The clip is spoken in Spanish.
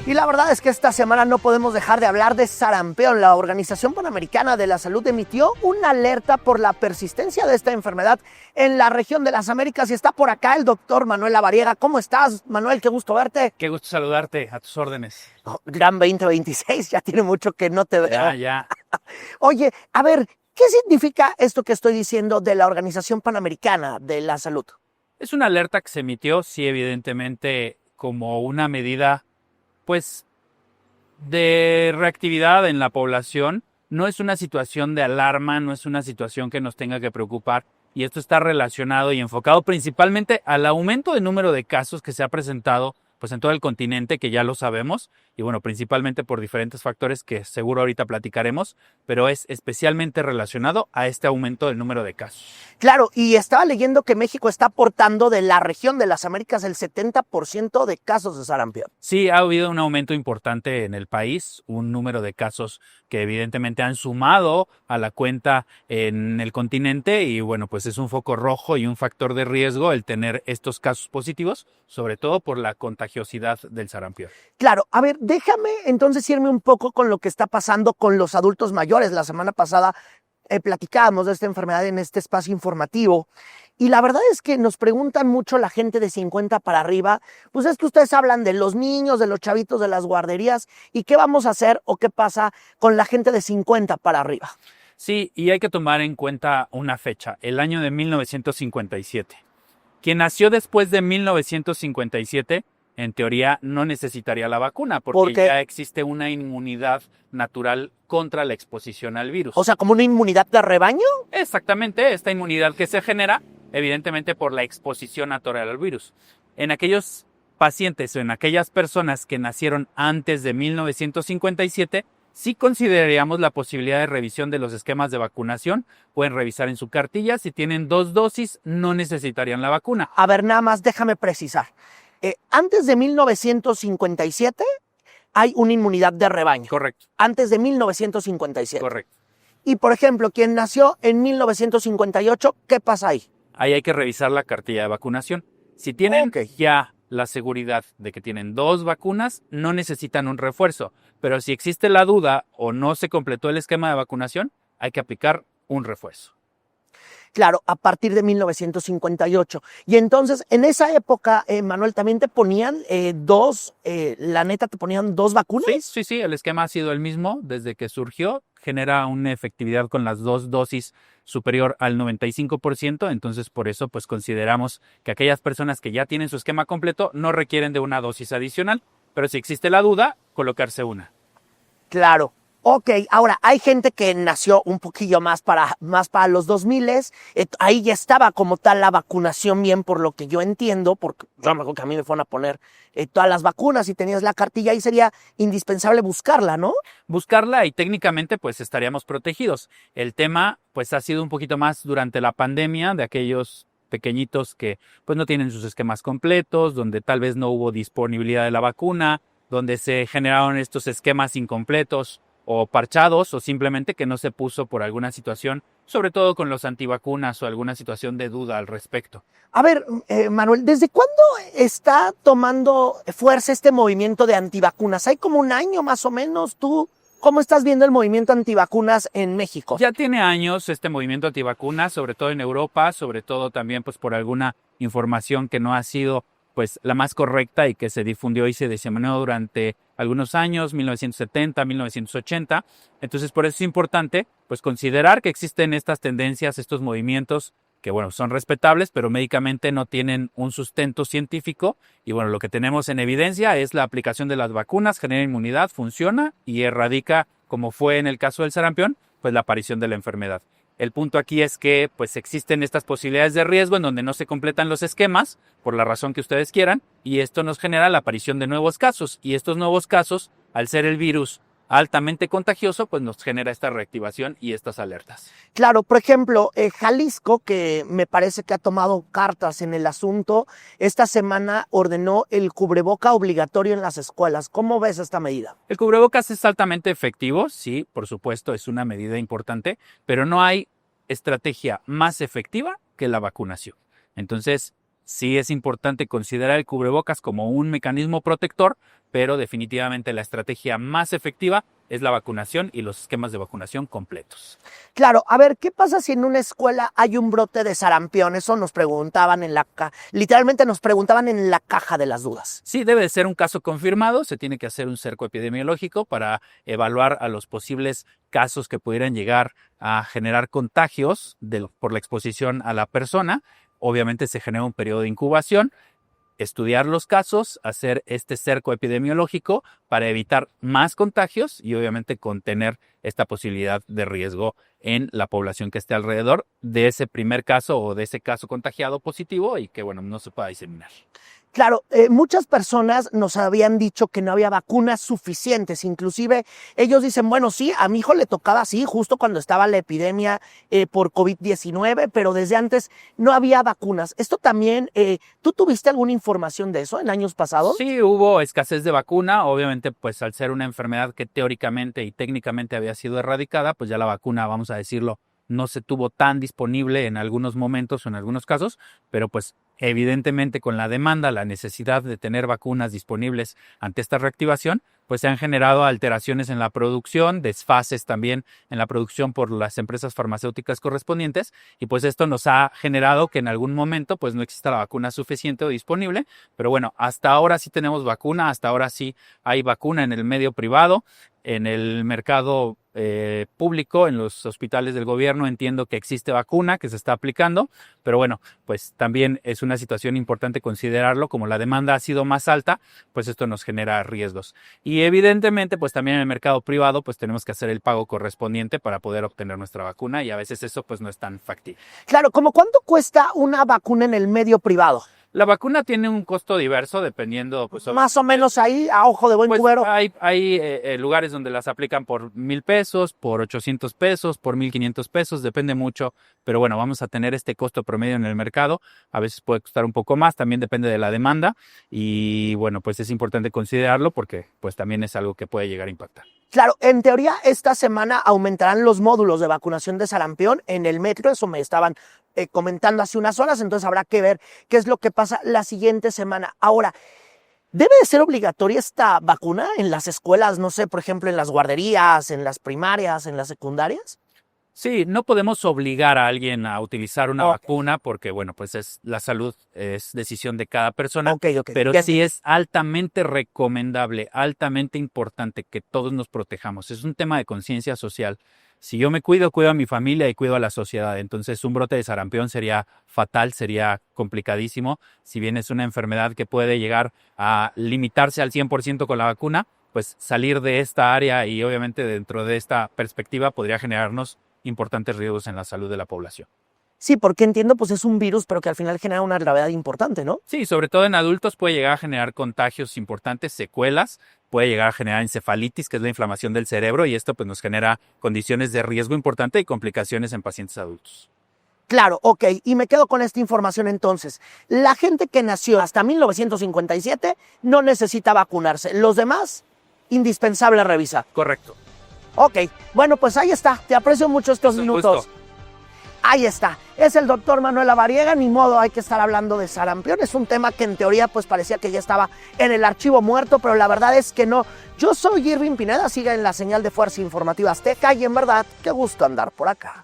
Y la verdad es que esta semana no podemos dejar de hablar de sarampión. La Organización Panamericana de la Salud emitió una alerta por la persistencia de esta enfermedad en la región de las Américas y está por acá el doctor Manuel Lavariega. ¿Cómo estás, Manuel? Qué gusto verte. Qué gusto saludarte, a tus órdenes. Oh, gran 2026, ya tiene mucho que no te veo. Ya. Oye, a ver, ¿qué significa esto que estoy diciendo de la Organización Panamericana de la Salud? Es una alerta que se emitió, sí, evidentemente, como una medida, pues, de reactividad en la población. No es una situación de alarma, no es una situación que nos tenga que preocupar. Y esto está relacionado y enfocado principalmente al aumento de número de casos que se ha presentado pues en todo el continente, que ya lo sabemos, y bueno, principalmente por diferentes factores que seguro ahorita platicaremos, pero es especialmente relacionado a este aumento del número de casos. Claro, y estaba leyendo que México está aportando de la región de las Américas el 70% de casos de sarampión. Sí, ha habido un aumento importante en el país, un número de casos que evidentemente han sumado a la cuenta en el continente y bueno, pues es un foco rojo y un factor de riesgo el tener estos casos positivos, sobre todo por la contagiosidad del sarampión. Claro, a ver, déjame entonces irme un poco con lo que está pasando con los adultos mayores. La semana pasada platicábamos de esta enfermedad en este espacio informativo y la verdad es que nos preguntan mucho la gente de 50 para arriba, pues es que ustedes hablan de los niños, de los chavitos de las guarderías y qué vamos a hacer o qué pasa con la gente de 50 para arriba. Sí, y hay que tomar en cuenta una fecha, el año de 1957. Quien nació después de 1957, en teoría, no necesitaría la vacuna porque ya existe una inmunidad natural contra la exposición al virus. O sea, ¿como una inmunidad de rebaño? Exactamente, esta inmunidad que se genera, evidentemente, por la exposición natural al virus. En aquellos pacientes o en aquellas personas que nacieron antes de 1957, sí consideraríamos la posibilidad de revisión de los esquemas de vacunación. Pueden revisar en su cartilla. Si tienen 2 dosis, no necesitarían la vacuna. A ver, nada más déjame precisar. Antes de 1957 hay una inmunidad de rebaño. Correcto. Antes de 1957. Correcto. Y, por ejemplo, quien nació en 1958, ¿qué pasa ahí? Ahí hay que revisar la cartilla de vacunación. Si tienen ya la seguridad de que tienen 2 vacunas, no necesitan un refuerzo. Pero si existe la duda o no se completó el esquema de vacunación, hay que aplicar un refuerzo. Claro, a partir de 1958. Y entonces, en esa época, Manuel, ¿también te ponían te ponían 2 vacunas? Sí, el esquema ha sido el mismo desde que surgió. Genera una efectividad con las 2 dosis superior al 95%, entonces por eso pues consideramos que aquellas personas que ya tienen su esquema completo no requieren de una dosis adicional, pero si existe la duda, colocarse una. Claro. Ok, ahora hay gente que nació un poquillo más para los 2000, ahí ya estaba como tal la vacunación bien por lo que yo entiendo, porque yo me acuerdo que a mí me fueron a poner todas las vacunas y tenías la cartilla y sería indispensable buscarla, ¿no? Buscarla y técnicamente pues estaríamos protegidos. El tema pues ha sido un poquito más durante la pandemia de aquellos pequeñitos que pues no tienen sus esquemas completos, donde tal vez no hubo disponibilidad de la vacuna, donde se generaron estos esquemas incompletos o parchados o simplemente que no se puso por alguna situación, sobre todo con los antivacunas o alguna situación de duda al respecto. A ver, Manuel, ¿desde cuándo está tomando fuerza este movimiento de antivacunas? ¿Hay como un año más o menos? ¿Tú cómo estás viendo el movimiento antivacunas en México? Ya tiene años este movimiento antivacunas, sobre todo en Europa, sobre todo también pues por alguna información que no ha sido pues la más correcta y que se difundió y se diseminó durante algunos años, 1970, 1980. Entonces, por eso es importante pues considerar que existen estas tendencias, estos movimientos que bueno, son respetables, pero médicamente no tienen un sustento científico. Y bueno, lo que tenemos en evidencia es la aplicación de las vacunas, genera inmunidad, funciona y erradica, como fue en el caso del sarampión, pues la aparición de la enfermedad. El punto aquí es que pues existen estas posibilidades de riesgo en donde no se completan los esquemas, por la razón que ustedes quieran, y esto nos genera la aparición de nuevos casos. Y estos nuevos casos, al ser el virus altamente contagioso, pues nos genera esta reactivación y estas alertas. Claro, por ejemplo, Jalisco, que me parece que ha tomado cartas en el asunto, esta semana ordenó el cubreboca obligatorio en las escuelas. ¿Cómo ves esta medida? El cubrebocas es altamente efectivo, sí, por supuesto, es una medida importante, pero no hay estrategia más efectiva que la vacunación. Entonces, sí es importante considerar el cubrebocas como un mecanismo protector, pero definitivamente la estrategia más efectiva es la vacunación y los esquemas de vacunación completos. Claro, a ver, ¿qué pasa si en una escuela hay un brote de sarampión? Eso nos preguntaban literalmente nos preguntaban en la caja de las dudas. Sí, debe de ser un caso confirmado, se tiene que hacer un cerco epidemiológico para evaluar a los posibles casos que pudieran llegar a generar contagios por la exposición a la persona. Obviamente se genera un periodo de incubación, estudiar los casos, hacer este cerco epidemiológico para evitar más contagios y obviamente contener esta posibilidad de riesgo en la población que esté alrededor de ese primer caso o de ese caso contagiado positivo y que, bueno, no se pueda diseminar. Claro, muchas personas nos habían dicho que no había vacunas suficientes, inclusive ellos dicen, bueno, sí, a mi hijo le tocaba así, justo cuando estaba la epidemia por COVID-19, pero desde antes no había vacunas. Esto también, ¿tú tuviste alguna información de eso en años pasados? Sí, hubo escasez de vacuna, obviamente pues al ser una enfermedad que teóricamente y técnicamente había sido erradicada, pues ya la vacuna, vamos a decirlo, no se tuvo tan disponible en algunos momentos o en algunos casos, pero pues evidentemente con la demanda, la necesidad de tener vacunas disponibles ante esta reactivación, pues se han generado alteraciones en la producción, desfases también en la producción por las empresas farmacéuticas correspondientes y pues esto nos ha generado que en algún momento pues no exista la vacuna suficiente o disponible, pero bueno, hasta ahora sí tenemos vacuna, hasta ahora sí hay vacuna en el medio privado, en el mercado público, en los hospitales del gobierno entiendo que existe vacuna que se está aplicando, pero bueno, pues también es una situación importante considerarlo, como la demanda ha sido más alta, pues esto nos genera riesgos. Y evidentemente, pues también en el mercado privado, pues tenemos que hacer el pago correspondiente para poder obtener nuestra vacuna y a veces eso pues no es tan factible. Claro, ¿cómo cuánto cuesta una vacuna en el medio privado? La vacuna tiene un costo diverso dependiendo, pues más o menos ahí, a ojo de buen pues, cubero. Hay lugares donde las aplican por 1,000 pesos, por 800 pesos, por 1,500 pesos, depende mucho, pero bueno, vamos a tener este costo promedio en el mercado, a veces puede costar un poco más, también depende de la demanda y bueno, pues es importante considerarlo porque pues también es algo que puede llegar a impactar. Claro, en teoría esta semana aumentarán los módulos de vacunación de sarampión en el metro, eso me estaban comentando hace unas horas, entonces habrá que ver qué es lo que pasa la siguiente semana. Ahora, ¿debe de ser obligatoria esta vacuna en las escuelas, no sé, por ejemplo, en las guarderías, en las primarias, en las secundarias? Sí, no podemos obligar a alguien a utilizar una vacuna porque, bueno, pues la salud es decisión de cada persona, pero bien. Sí es altamente recomendable, altamente importante que todos nos protejamos. Es un tema de conciencia social. Si yo me cuido, cuido a mi familia y cuido a la sociedad. Entonces, un brote de sarampión sería fatal, sería complicadísimo. Si bien es una enfermedad que puede llegar a limitarse al 100% con la vacuna, pues salir de esta área y obviamente dentro de esta perspectiva podría generarnos importantes riesgos en la salud de la población. Sí, porque entiendo, pues es un virus, pero que al final genera una gravedad importante, ¿no? Sí, sobre todo en adultos puede llegar a generar contagios importantes, secuelas, puede llegar a generar encefalitis, que es la inflamación del cerebro, y esto pues nos genera condiciones de riesgo importante y complicaciones en pacientes adultos. Claro, ok, y me quedo con esta información entonces. La gente que nació hasta 1957 no necesita vacunarse. Los demás, indispensable revisar. Correcto. Ok, bueno, pues ahí está. Te aprecio mucho estos minutos. Ahí está. Es el doctor Manuel Lavariega. Ni modo, hay que estar hablando de sarampión. Es un tema que en teoría pues parecía que ya estaba en el archivo muerto, pero la verdad es que no. Yo soy Irving Pineda, siga en la señal de Fuerza Informativa Azteca y en verdad, qué gusto andar por acá.